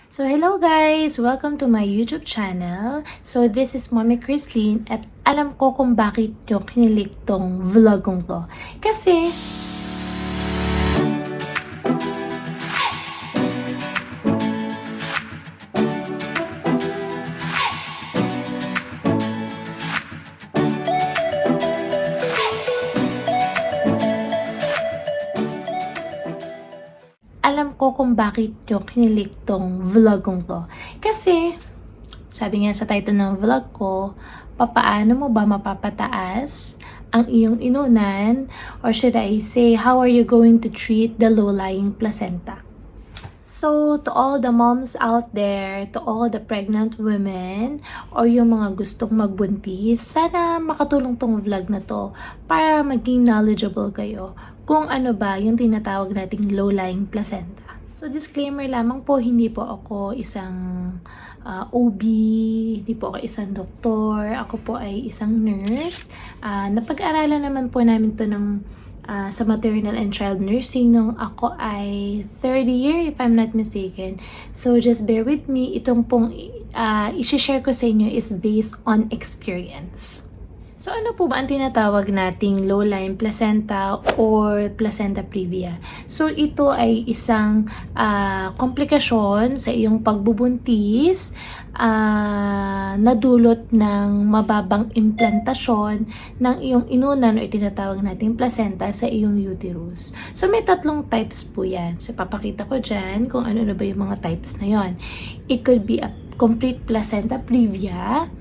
So hello guys! Welcome to my YouTube channel. So this is Mommy Christine at alam ko kung bakit nyo kinilig tong vlogong to. Kasi alam ko kung bakit nyo kinilig tong vlogong to. Kasi, sabi nga sa title ng vlog ko, papaano mo ba mapapataas ang iyong inunan? Or should I say, how are you going to treat the low-lying placenta? So, to all the moms out there, to all the pregnant women, or yung mga gustong magbuntis, sana makatulong tong vlog na to para maging knowledgeable kayo kung ano ba yung tinatawag nating low-lying placenta. So, disclaimer lamang po, hindi po ako isang OB, hindi po ako isang doktor, ako po ay isang nurse. Napag-aralan naman po namin to ng sa maternal and child nursing nung ako ay third year if I'm not mistaken. So just bear with me, itong pong i-share ko sa inyo is based on experience. So ano po ba ang tinatawag nating low-lying placenta or placenta previa? So ito ay isang komplikasyon sa iyong pagbubuntis na dulot ng mababang implantasyon ng iyong inunan o tinatawag nating placenta sa iyong uterus. So may tatlong types po yan. So papakita ko dyan kung ano na ba yung mga types na yon. It could be a complete placenta previa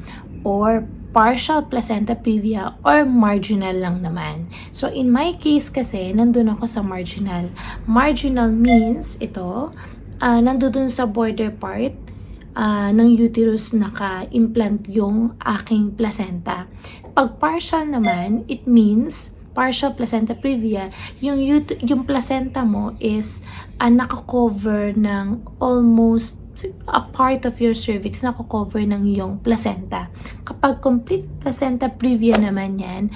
or partial placenta previa or marginal lang naman. So, in my case kasi, nandun ako sa marginal. Marginal means ito, nandun sa border part ng uterus naka-implant yung aking placenta. Pag partial naman, it means partial placenta previa, yung placenta mo is naka-cover ng almost a part of your cervix na cover ng iyong placenta. Kapag complete placenta previa naman yan,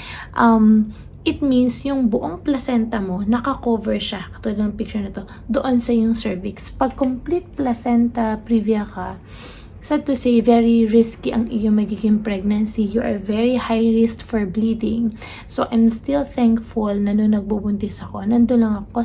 it means yung buong placenta mo, naka-cover siya, katulad ng picture na to, doon sa iyong cervix. Pag complete placenta previa ka, sad to say, very risky ang iyong magiging pregnancy. You are very high risk for bleeding. So, I'm still thankful na nung nagbubuntis ako, nandun lang ako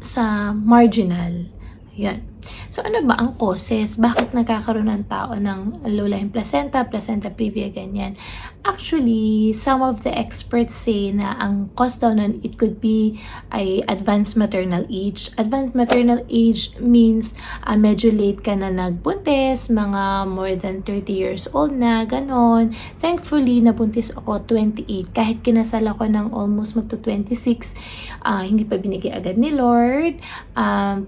sa marginal. Yan. So, ano ba ang causes? Bakit nagkakaroon ng tao ng low-lying placenta, placenta previa, ganyan? Actually, some of the experts say na ang cause daw nun, it could be ay advanced maternal age. Advanced maternal age means medyo late ka na nagbuntis, mga more than 30 years old na, ganon. Thankfully, nabuntis ako 28. Kahit kinasal ako ng almost magto 26, hindi pa binigay agad ni Lord.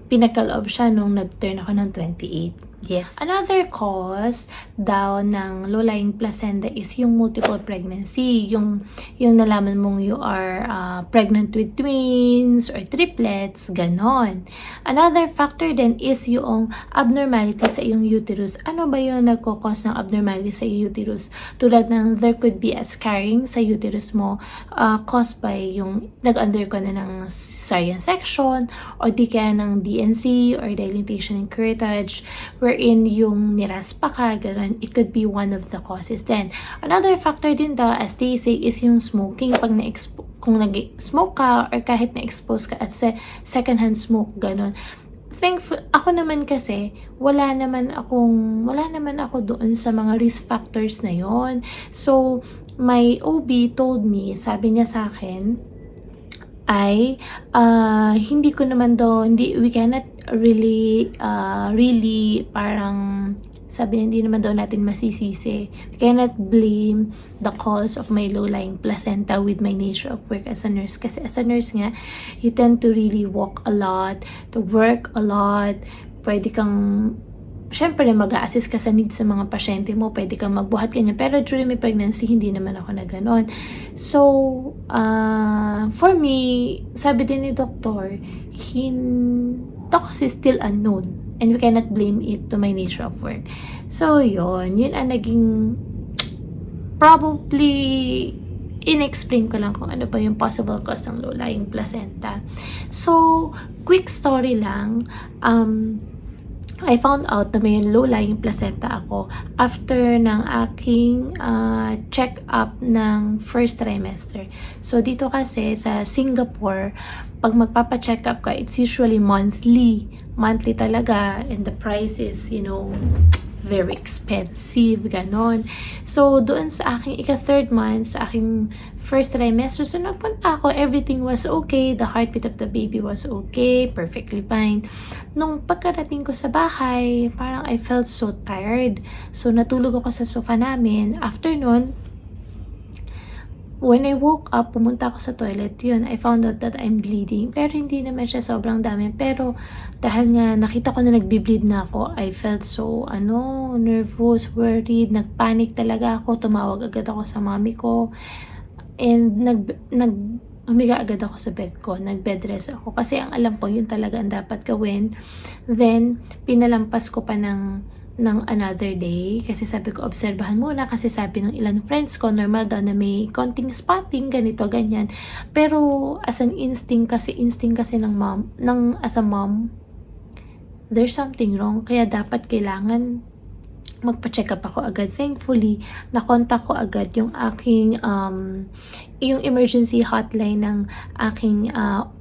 Pinakaloob siya nung nag-turn ako ng 28. Yes. Another cause daw ng low-lying placenta is yung multiple pregnancy. Yung nalaman mong you are pregnant with twins or triplets, ganon. Another factor then is yung abnormality sa iyong uterus. Ano ba yung nagkakos ng abnormality sa iyong uterus? Tulad ng there could be a scarring sa uterus mo caused by yung nag-undergo na ng cesarean section or di kaya ng DNC or dilatation and curettage wherein yung niraspa ka, ganun. It could be one of the causes then. Another factor din daw, as they say, is yung smoking. Pag kung nag-smoke ka or kahit na-expose ka at second-hand smoke, ganun. Thankful, ako naman kasi, wala naman ako doon sa mga risk factors na yon. So, my OB told me, sabi niya sa akin, ay we cannot really parang sabi niya, hindi naman daw natin masisisi. We cannot blame the cause of my low-lying placenta with my nature of work as a nurse. Kasi as a nurse nga, you tend to really walk a lot, to work a lot. Pwede kang syempre mag-a-assist ka sa needs sa mga pasyente mo, pwede kang magbuhat ganyan. Pero during my pregnancy, hindi naman ako na ganon. So, for me, sabi din ni doktor, ito kasi still unknown. And we cannot blame it to my nature of work. So, yun ang naging probably in-explain ko lang kung ano ba yung possible cause ng low-lying placenta. So, quick story lang. I found out na may low-lying placenta ako after ng aking check-up ng first trimester. So, dito kasi sa Singapore, pag magpapa-check up ka, it's usually monthly. Monthly talaga, and the price is, very expensive, ganon. So, doon sa aking ika-third month, sa aking first trimester, so nagpunta ako, everything was okay, the heartbeat of the baby was okay, perfectly fine. Nung pagkarating ko sa bahay, parang I felt so tired. So, natulog ako sa sofa namin. After nun, when I woke up, pumunta ako sa toilet, yun, I found out that I'm bleeding. Pero hindi naman siya sobrang dami. Pero dahil nga nakita ko na nagbi-bleed na ako, I felt so, nervous, worried, nagpanic talaga ako. Tumawag agad ako sa mami ko. And umiga agad ako sa bed ko. Nag-bed rest ako. Kasi ang alam ko, yun talaga ang dapat gawin. Then, pinalampas ko pa ng another day kasi sabi ko obserbahan muna kasi sabi ng ilan friends ko normal daw na may konting spotting ganito ganyan, pero as an instinct kasi as a mom there's something wrong, kaya dapat kailangan magpa-check up ako agad. Thankfully, nakontak ko agad yung aking yung emergency hotline ng aking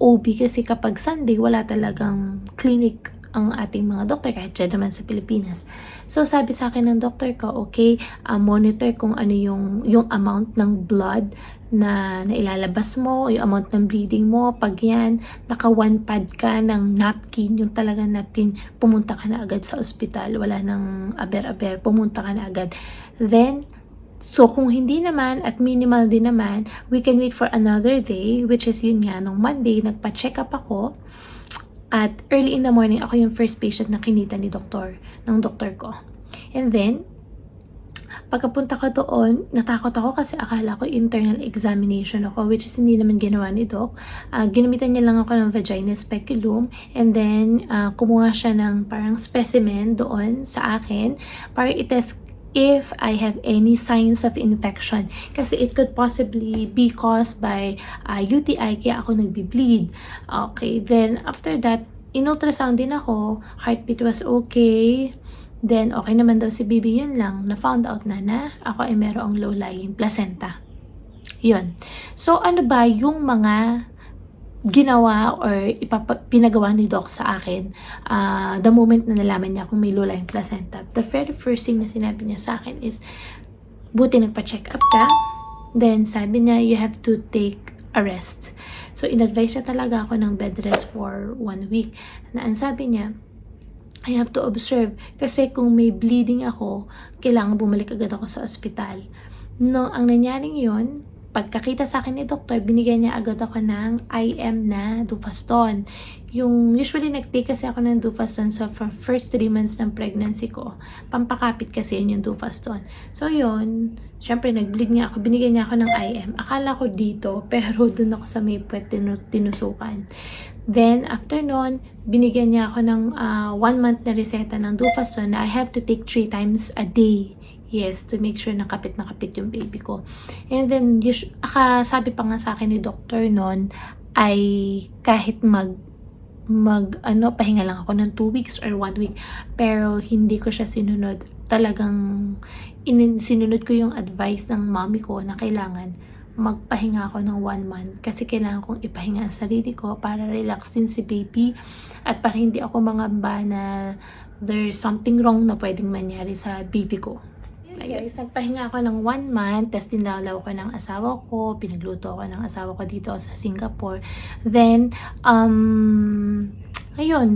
OB kasi kapag Sunday wala talagang clinic ang ating mga doktor kahit dyan naman sa Pilipinas. So, sabi sa akin ng doktor ko, okay, monitor kung ano yung amount ng blood na ilalabas mo, yung amount ng bleeding mo. Pag yan, naka one pad ka ng napkin, yung talagang napkin, pumunta ka na agad sa ospital. Wala nang aber-aber, pumunta ka na agad. Then, so kung hindi naman at minimal din naman, we can wait for another day, which is yun nga, nung Monday, nagpa-check up ako. At early in the morning, ako yung first patient na kinita ng doktor ko. And then, pagkapunta ko doon, natakot ako kasi akala ko internal examination ako, which is hindi naman ginawa ni Doc. Ginamitan niya lang ako ng vaginal speculum, and then kumuha siya ng parang specimen doon sa akin para i-test if I have any signs of infection. Kasi it could possibly be caused by UTI, kaya ako nagbi-bleed. Okay, then after that, in-ultrasound din ako, heartbeat was okay. Then, okay naman daw si baby, yun lang. Na-found out na ako ay merong low-lying placenta. Yun. So, ano ba yung mga ginawa or pinagawa ni Doc sa akin the moment na nalaman niya kung may low-lying placenta? The very first thing na sinabi niya sa akin is, buti nagpa-check up ka. Then, sabi niya, you have to take a rest. So, in-advise niya talaga ako ng bed rest for 1 week. Na ang sabi niya, I have to observe. Kasi kung may bleeding ako, kailangan bumalik agad ako sa ospital. No, ang nangyaring yun, pagkakita sa akin ni doktor, binigyan niya agad ako ng IM na Dufaston. Yung usually nag-take kasi ako ng Dufaston sa first 3 months ng pregnancy ko. Pampakapit kasi yun yung Dufaston. So yun, syempre nag-bleed niya ako, binigyan niya ako ng IM. Akala ko dito, pero dun ako sa may puwet tinusukan. Then after nun, binigyan niya ako ng 1 month na reseta ng Dufaston na I have to take 3 times a day. Yes, to make sure nakapit yung baby ko. And then, sabi pa nga sa akin ni doctor noon, ay kahit pahinga lang ako ng 2 weeks or 1 week. Pero, hindi ko siya sinunod. Talagang, sinunod ko yung advice ng mommy ko na kailangan magpahinga ako ng 1 month. Kasi kailangan kong ipahinga ang sarili ko para relax din si baby. At para hindi ako mangamba na there's something wrong na pwedeng mangyari sa baby ko. Guys, nagpahinga ako ng 1 month, tapos dinalaw ko ng asawa ko, pinagluto ako ng asawa ko dito sa Singapore. Then, ayun,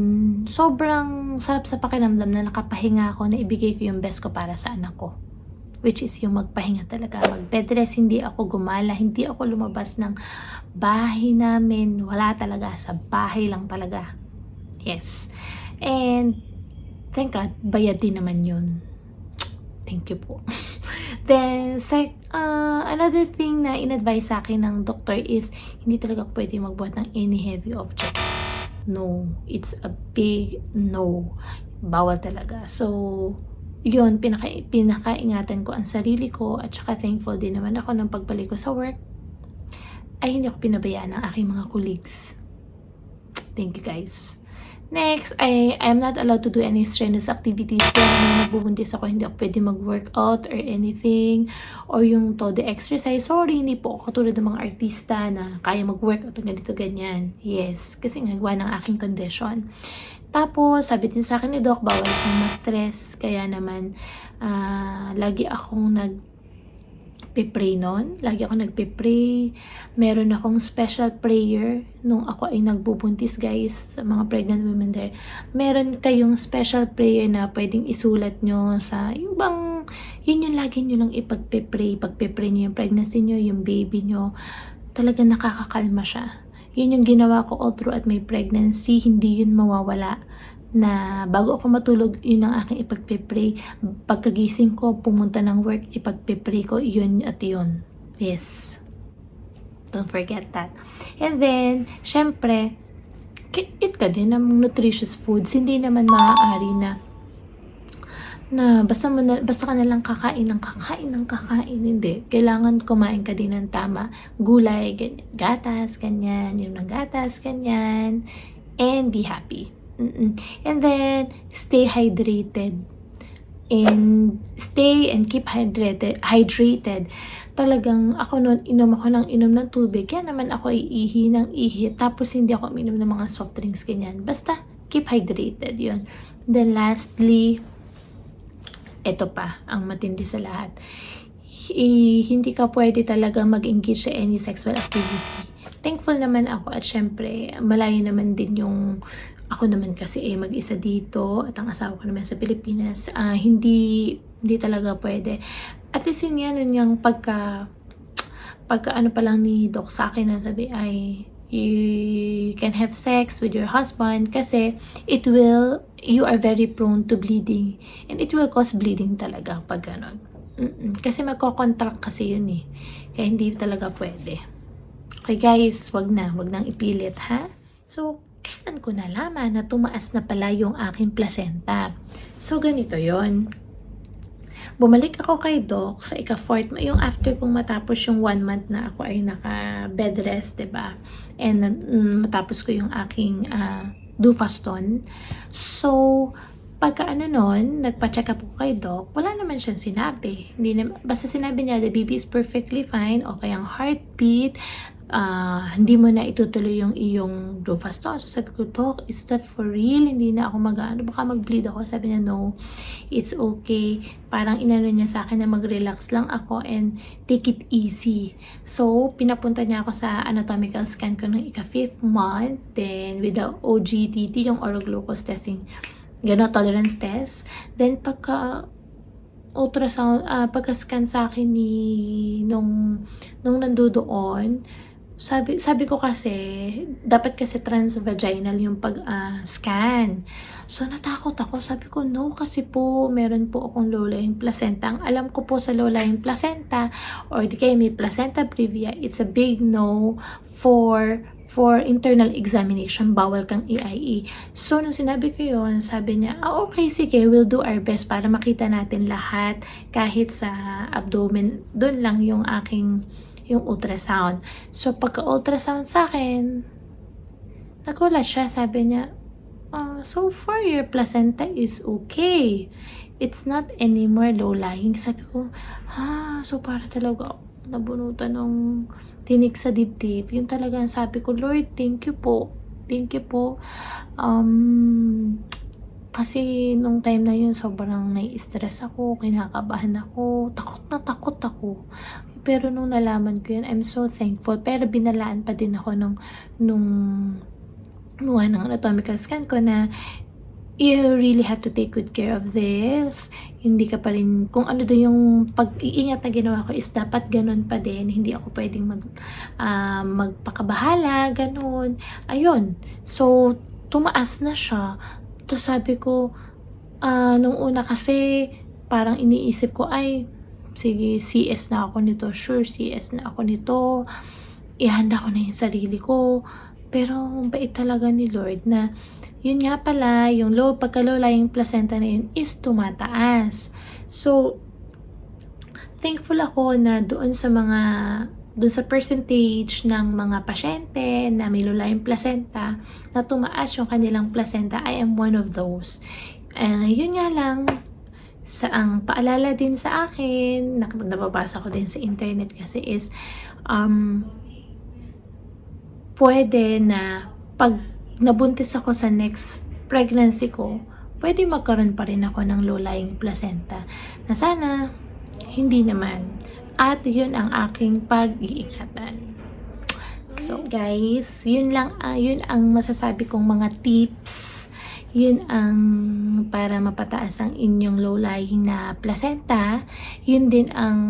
sobrang sarap sa pakiramdam na nakapahinga ako, na ibigay ko yung best ko para sa anak ko. Which is yung magpahinga talaga. Mag-bed rest, hindi ako gumala, hindi ako lumabas ng bahay namin. Wala talaga, sa bahay lang talaga. Yes. And, thank God, bayad din naman yun. Thank you po. Then, another thing na in-advise sa akin ng doctor is, hindi talaga pwede magbuhat ng any heavy objects. No. It's a big no. Bawal talaga. So, yun, pinakaingatan ko ang sarili ko, at saka thankful din naman ako ng pagbalik ko sa work, ay hindi ako pinabayaan ng aking mga colleagues. Thank you guys. Next, I'm not allowed to do any strenuous activities. Kaya nung nagbubuntis ako, hindi ako pwede mag-workout or anything. Or yung todo exercise. Sorry, hindi po ako katulad ng mga artista na kaya mag-workout o ganito, ganyan. Yes, kasi ngagawa ng aking condition. Tapos, sabi din sa akin ni Doc, bawal akong ma-stress. Kaya naman, lagi akong nagpe-pray nun. Lagi ako nagpe-pray. Meron akong special prayer nung ako ay nagbubuntis, guys, sa mga pregnant women there. Meron kayong special prayer na pwedeng isulat nyo sa yung bang, yun yung lagi nyo lang ipagpe-pray. Pagpe-pray nyo yung pregnancy nyo, yung baby nyo. Talaga nakakakalma siya. Yun yung ginawa ko all through at my pregnancy. Hindi yun mawawala. Na bago ako matulog, yun ang aking ipagpe-pray. Pagkagising ko, pumunta ng work, ipagpe-pray ko, yun at yun. Yes. Don't forget that. And then, syempre, eat ka din ng nutritious foods. Hindi naman maaari na basta ka na lang kakain ng kakain. Hindi. Kailangan kumain ka din ng tama. Gulay, ganyan, gatas, ganyan, yung ng gatas, ganyan. And be happy. And then, stay hydrated. And keep hydrated. Talagang ako noon, inom ng tubig. Kaya naman ako iihi ng ihi. Tapos hindi ako uminom ng mga soft drinks, ganyan. Basta, keep hydrated. Yun. Then lastly, ito pa, ang matindi sa lahat. Hindi ka pwede talaga mag-engage sa any sexual activity. Thankful naman ako at syempre, malayo naman din yung ako naman kasi mag-isa dito at ang asawa ko naman sa Pilipinas. Hindi talaga pwede. At least yun yung pagka ano pa lang ni Doc sa akin na sabi ay you can have sex with your husband kasi you are very prone to bleeding and it will cause bleeding talaga pag ganon. Kasi magko-contract kasi yun eh. Kaya hindi talaga pwede. Okay guys, wag nang ipilit ha. So, kailan ko nalaman na tumaas na pala yung aking placenta? So, ganito yon. Bumalik ako kay Doc sa ika-4th, yung after kong matapos yung 1 month na ako ay naka-bed rest, diba? And matapos ko yung aking Dufaston. So, pagka nun, nagpa-check up ko kay Doc, wala naman siyang sinabi. Basta sinabi niya, the baby is perfectly fine, okay ang heartbeat, hindi mo na itutuloy yung iyong Dufaston. So sabi ko, Doc, is that for real? Hindi na ako baka mag-bleed ako. Sabi niya, no, it's okay. Parang inano niya sa akin na mag-relax lang ako and take it easy. So, pinapunta niya ako sa anatomical scan ko ng ika-5th month. Then, with the OGTT, yung oral glucose testing, tolerance test. Then, ultrasound, pagka-scan sa akin nung nandoon, sabi ko kasi, dapat kasi transvaginal yung pag-scan. So, natakot ako. Sabi ko, no, kasi po, meron po akong low-lying placenta. Ang alam ko po sa low-lying placenta, or di kaya may placenta previa, it's a big no for internal examination. Bawal kang EIE. So, nung sinabi ko yun, sabi niya, okay, sige, we'll do our best para makita natin lahat. Kahit sa abdomen, doon lang yung ultrasound. So, pagka-ultrasound sa akin, nagulat siya. Sabi niya, so far, your placenta is okay. It's not anymore low-lying. Sabi ko, so para talaga nabunutan ng tinik sa dibdib. Yun talaga ang sabi ko, Lord, thank you po. Thank you po. Kasi nung time na yun, sobrang nai-stress ako, kinakabahan ako, takot ako. Pero nung nalaman ko yun, I'm so thankful. Pero binalaan pa din ako nung anatomical scan ko na you really have to take good care of this. Hindi ka pa rin, kung ano doon yung pag-iingat na ginawa ko is dapat ganun pa din. Hindi ako pwedeng magpakabahala, ganun. Ayun. So, tumaas na siya. Tapos sabi ko, nung una kasi, parang iniisip ko, ay, sige, CS na ako nito. Sure, CS na ako nito. Ihanda ko na yung sarili ko. Pero, bait talaga ni Lord na, yun nga pala, yung pagka-low-lying placenta na yun is tumataas. So, thankful ako na doon sa mga dun sa percentage ng mga pasyente na may lulayong placenta na tumaas yung kanilang placenta. I am one of those. Yun nga lang, ang paalala din sa akin, nababasa ko din sa internet kasi is, pwede na pag nabuntis ako sa next pregnancy ko, pwede magkaroon pa rin ako ng low-lying placenta. Na sana, hindi naman. At yun ang aking pag-iingatan. So guys, yun ang masasabi kong mga tips. Yun ang para mapataas ang inyong low-lying na placenta. Yun din ang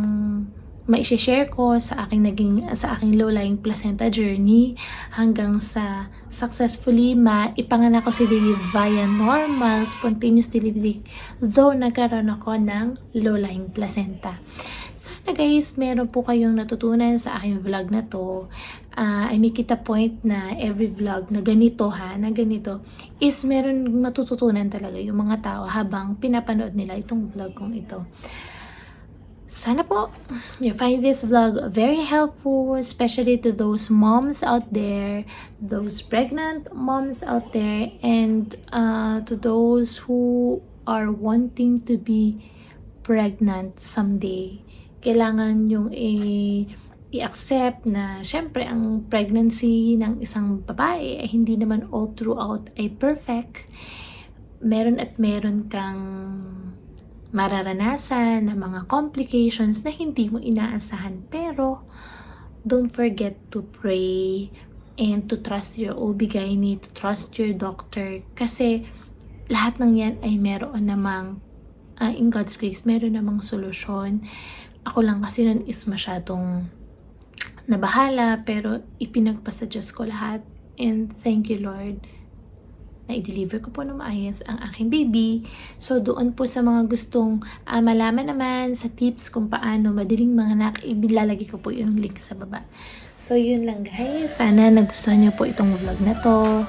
mai-share ko sa aking low-lying placenta journey hanggang sa successfully ipanganak ko si Lily via normal spontaneous delivery, though nagkaroon ako ng low-lying placenta. Sana guys, meron po kayong natutunan sa aking vlog na to. I make it a point na every vlog na ganito is meron matututunan talaga yung mga tao habang pinapanood nila itong vlog kong ito. Sana po you find this vlog very helpful, especially to those moms out there, those pregnant moms out there, and to those who are wanting to be pregnant someday. Kailangan yung i-accept na syempre ang pregnancy ng isang babae ay hindi naman all throughout ay perfect. Meron kang mararanasan na mga complications na hindi mo inaasahan, pero don't forget to pray and to trust your OB-GYN, to trust your doctor, kasi lahat ng yan ay meron namang in God's grace, meron namang solusyon. Ako lang kasi nun is masyadong nabahala, pero ipinagpasa Diyos ko lahat, and thank you Lord na i-deliver ko po ng maayos ang aking baby. So, doon po sa mga gustong malaman naman sa tips kung paano madaling manganak, ilalagay ko po yung link sa baba. So, yun lang guys. Sana nagustuhan nyo po itong vlog na to.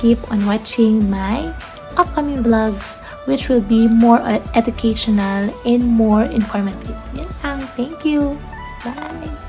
Keep on watching my upcoming vlogs, which will be more educational and more informative. Yan lang. Thank you. Bye!